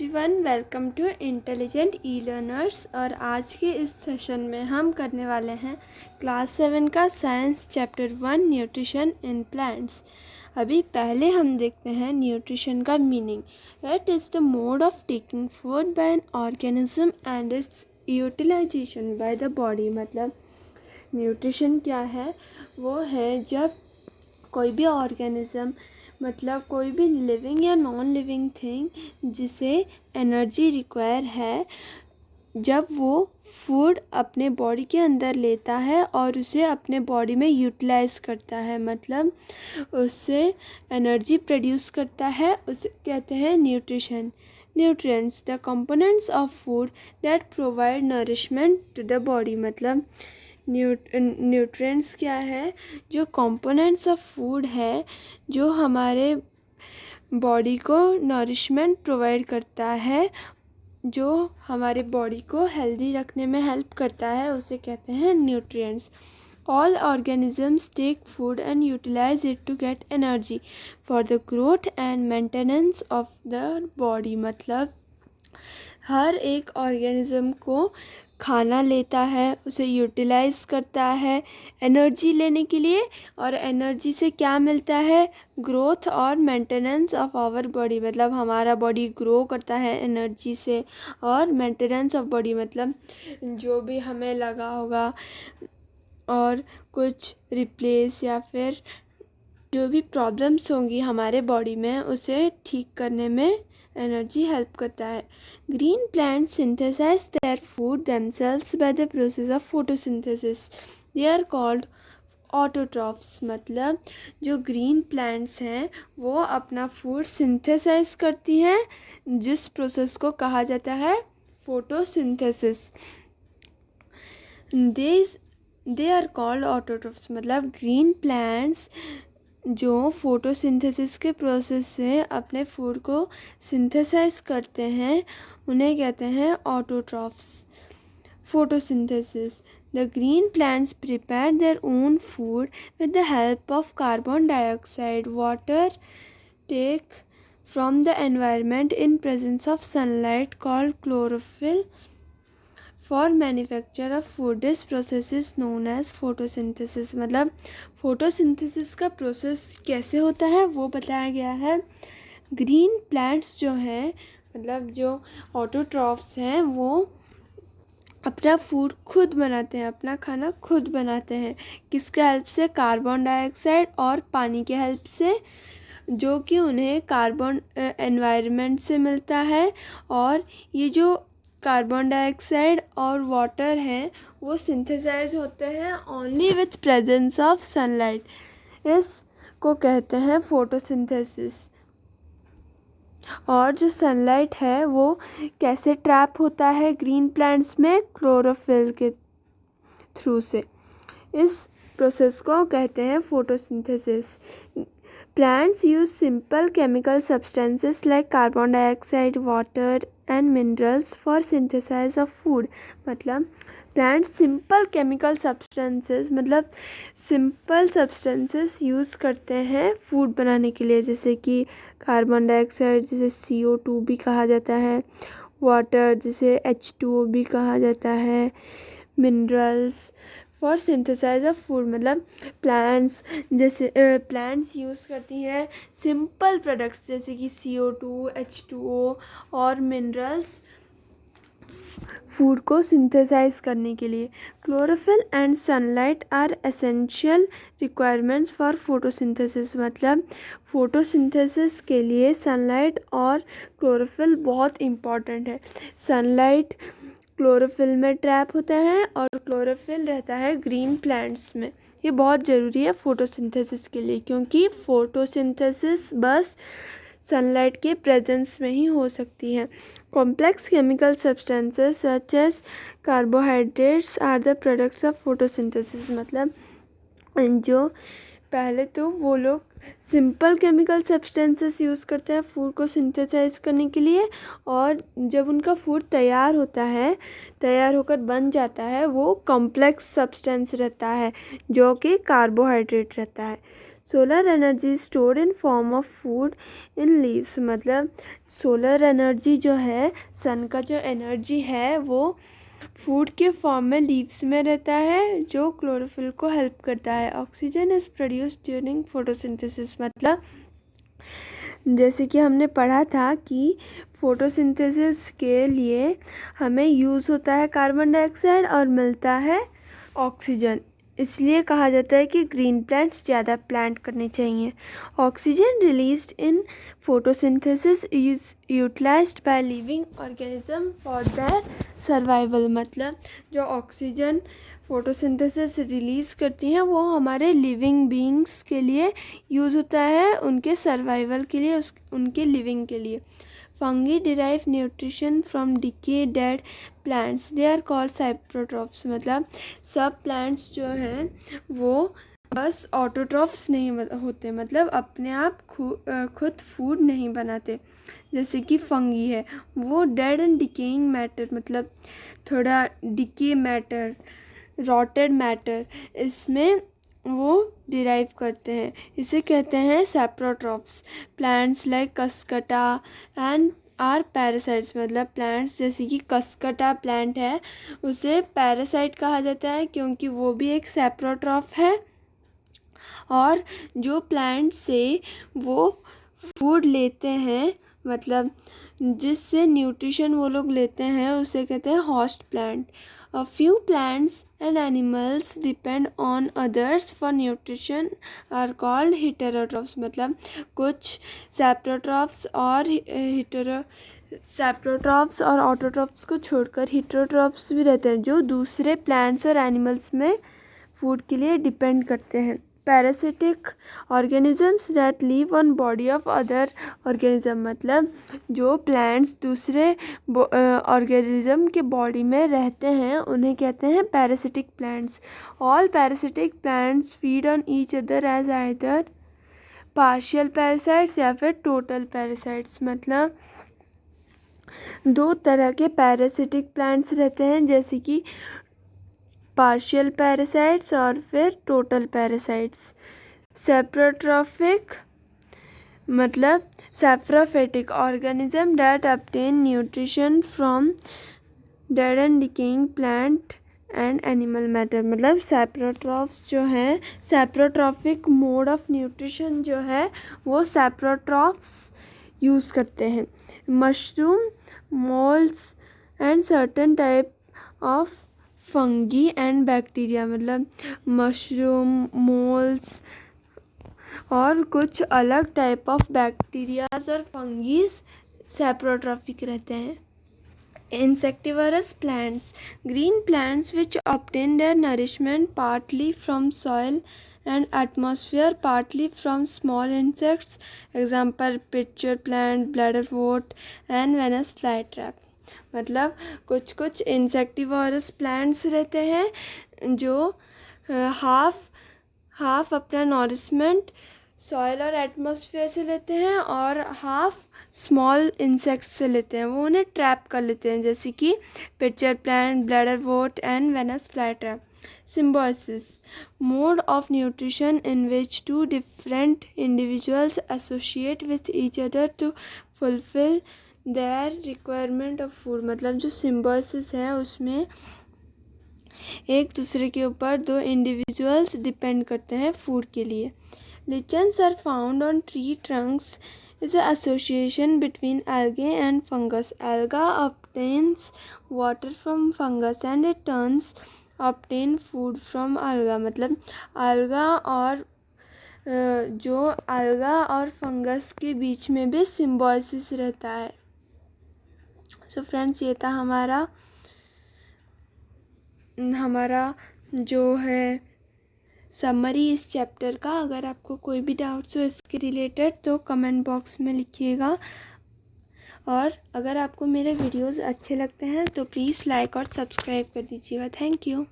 Everyone, welcome to intelligent E learners. और आज के इस सेशन में हम करने वाले हैं क्लास 7 का science chapter 1 nutrition in plants. अभी पहले हम देखते हैं न्यूट्रिशन का meaning. It is the mode of taking food by an organism and its utilization by the body. मतलब न्यूट्रिशन क्या है? वो है जब कोई भी ऑर्गेनिज्म, मतलब कोई भी लिविंग या नॉन लिविंग थिंग जिसे एनर्जी रिक्वायर है, जब वो फूड अपने बॉडी के अंदर लेता है और उसे अपने बॉडी में यूटिलाइज करता है, मतलब उससे एनर्जी प्रोड्यूस करता है, उसे कहते हैं nutrition. Nutrients the components of food that provide nourishment to the body. मतलब न्यूट्रिएंट्स क्या है? जो कंपोनेंट्स ऑफ फूड है जो हमारे बॉडी को नरिशमेंट प्रोवाइड करता है, जो हमारे बॉडी को हेल्दी रखने में हेल्प करता है, उसे कहते हैं nutrients. All organisms take food and utilize it to get energy for the growth and maintenance of the body. मतलब हर एक ऑर्गेनिज्म को खाना लेता है, उसे यूटिलाइज करता है एनर्जी लेने के लिए, और एनर्जी से क्या मिलता है? ग्रोथ और मेंटेनेंस ऑफ आवर बॉडी। मतलब हमारा बॉडी ग्रो करता है एनर्जी से। और मेंटेनेंस ऑफ बॉडी मतलब जो भी हमें लगा होगा और कुछ रिप्लेस या फिर जो भी प्रॉब्लम्स होंगी हमारे बॉडी में, उसे ठीक करने में एनर्जी हेल्प करता है। Green plants synthesize their food themselves by the process of photosynthesis. They are called autotrophs. मतलब जो ग्रीन प्लांट्स हैं वो अपना फूड सिंथेसाइज करती हैं, जिस प्रोसेस को कहा जाता है photosynthesis. They are called autotrophs. मतलब ग्रीन प्लांट्स जो फोटोसिंथेसिस के प्रोसेस से अपने फूड को सिंथेसाइज करते हैं, उन्हें कहते हैं autotrophs. Photosynthesis the green plants prepare their own food with the help of carbon dioxide water take from the environment in presence of sunlight called chlorophyll for manufacture of food. This process is known as photosynthesis. मतलब photosynthesis का process कैसे होता है वो बताया गया है। Green plants जो हैं, मतलब जो ऑटोट्रॉफ्स हैं, वो अपना फूड खुद बनाते हैं, अपना खाना खुद बनाते हैं। किसके हेल्प से? कार्बन डाइऑक्साइड और पानी के हेल्प से, जो कि उन्हें कार्बन एनवायरनमेंट से मिलता है। और ये जो कार्बन डाइऑक्साइड और वाटर हैं वो सिंथेसाइज होते हैं only with presence of sunlight. इसको कहते हैं फोटोसिंथेसिस। और जो सनलाइट है वो कैसे ट्रैप होता है ग्रीन प्लांट्स में? क्लोरोफिल के थ्रू से। इस प्रोसेस को कहते हैं photosynthesis. Plants use simple chemical substances like carbon dioxide, water and minerals for synthesis of food. मतलब plants simple chemical substances, मतलब simple substances यूज़ करते हैं फूड बनाने के लिए, जैसे कि कार्बन डाइऑक्साइड जिसे CO2 भी कहा जाता है, वाटर जिसे H2O भी कहा जाता है, minerals for synthesize of food. मतलब प्लांट्स यूज़ करती हैं सिंपल प्रोडक्ट्स जैसे कि CO2, H2O और मिनरल्स फूड को सिंथेसाइज करने के लिए। Chlorophyll and sunlight are essential requirements for photosynthesis. मतलब फोटोसिंथेसिस के लिए सनलाइट और क्लोरोफिल बहुत इम्पॉर्टेंट है। सनलाइट क्लोरोफिल में ट्रैप होता है और क्लोरोफिल रहता है ग्रीन प्लांट्स में। ये बहुत ज़रूरी है फोटोसिंथेसिस के लिए, क्योंकि फोटोसिंथेसिस बस सनलाइट के प्रेजेंस में ही हो सकती है। Complex chemical substances such as carbohydrates are the products of photosynthesis. मतलब जो पहले तो वो लोग सिंपल केमिकल सब्सटेंसेस यूज़ करते हैं फूड को सिंथेसाइज करने के लिए, और जब उनका फूड तैयार होता है, तैयार होकर बन जाता है, वो कॉम्प्लेक्स सब्सटेंस रहता है जो कि कार्बोहाइड्रेट रहता है। Solar energy stored in form of food in leaves, मतलब सोलर एनर्जी जो है, सन का जो एनर्जी है वो फूड के फॉर्म में लीव्स में रहता है जो क्लोरोफिल को हेल्प करता है। Oxygen is produced during photosynthesis, मतलब जैसे कि हमने पढ़ा था कि फोटोसिंथेसिस के लिए हमें यूज़ होता है कार्बन डाइऑक्साइड और मिलता है ऑक्सीजन, इसलिए कहा जाता है कि ग्रीन प्लांट्स ज़्यादा प्लांट करने चाहिए। Oxygen released in photosynthesis is utilized by living organism for their survival, मतलब जो ऑक्सीजन फोटोसिंथेसिस रिलीज़ करती हैं वो हमारे लिविंग बीइंग्स के लिए यूज़ होता है, उनके सर्वाइवल के लिए, उनके लिविंग के लिए। Fungi derive nutrition from decay dead plants, they are called saprotrophs, मतलब सब प्लांट्स जो हैं वो बस ऑटोट्रॉफ्स नहीं होते, मतलब अपने आप खुद फूड नहीं बनाते। जैसे कि फंगी है वो डेड एंड डिकेइंग मैटर, मतलब थोड़ा डिके मैटर, रॉटेड मैटर, इसमें वो डिराइव करते हैं, इसे कहते हैं saprotrophs. Plants like cuscuta and are parasites, मतलब प्लांट्स जैसे कि कस्कटा प्लांट है उसे पैरासाइट कहा जाता है क्योंकि वो भी एक सैप्रोट्रॉफ है। और जो प्लांट से वो फूड लेते हैं, मतलब जिससे न्यूट्रिशन वो लोग लेते हैं, उसे कहते हैं host plant. A few plants and animals depend on others for nutrition are called heterotrophs, मतलब कुछ सैप्रोट्रॉफ्स और ऑटोट्रॉफ्स को छोड़कर हेटेरोट्रॉफ्स भी रहते हैं जो दूसरे प्लांट्स और एनिमल्स में फूड के लिए डिपेंड करते हैं। Parasitic organisms that live on body of other organism, मतलब जो प्लांट्स दूसरे ऑर्गेनिज्म के बॉडी में रहते हैं उन्हें कहते हैं parasitic plants. All parasitic plants feed on each other as either partial parasites या फिर टोटल पैरासाइट्स, मतलब दो तरह के पैरासिटिक प्लांट्स रहते हैं जैसे कि पार्शियल पैरासाइट्स और फिर टोटल पैरासाइट्स। सैप्रोट्रॉफिक मतलब saprophytic organism that obtain nutrition from dead and decaying plant and animal matter, मतलब सैप्रोट्रॉफ्स जो हैं, सैप्रोट्रॉफिक मोड ऑफ न्यूट्रिशन जो है वो सैप्रोट्रॉफ्स यूज़ करते हैं। Mushroom, moles and certain type of fungi and bacteria, मतलब मशरूम, मोल्स और कुछ अलग टाइप ऑफ बैक्टीरियाज और फंगीज सैप्रोट्रॉफिक रहते हैं। Insectivorous plants, green plants which obtain their nourishment partly from soil and atmosphere, partly from small insects, example pitcher plant, bladderwort and Venus flytrap, मतलब कुछ कुछ इंसेक्टिवरस प्लांट्स रहते हैं जो हाफ अपना नॉरिशमेंट सॉइल और एटमॉस्फेयर से लेते हैं और हाफ स्मॉल इंसेक्ट्स से लेते हैं, वो उन्हें ट्रैप कर लेते हैं, जैसे कि pitcher plant, bladderwort and Venus flytrap. Symbiosis, mode of nutrition in which two different individuals associate with each other to fulfill their requirement of food, मतलब जो symbiosis है उसमें एक दूसरे के ऊपर दो इंडिविजुअल्स डिपेंड करते हैं फूड के लिए। Lichens are found on tree trunks is an association between algae and fungus. Alga obtains water from fungus and it turns obtain food from alga, मतलब alga और जो alga और fungus के बीच में भी symbiosis रहता है। So friends, ये था हमारा जो है समरी इस चैप्टर का। अगर आपको कोई भी डाउट्स हो इसके रिलेटेड तो कमेंट बॉक्स में लिखिएगा, और अगर आपको मेरे वीडियोस अच्छे लगते हैं तो प्लीज़ लाइक और सब्सक्राइब कर दीजिएगा। Thank you.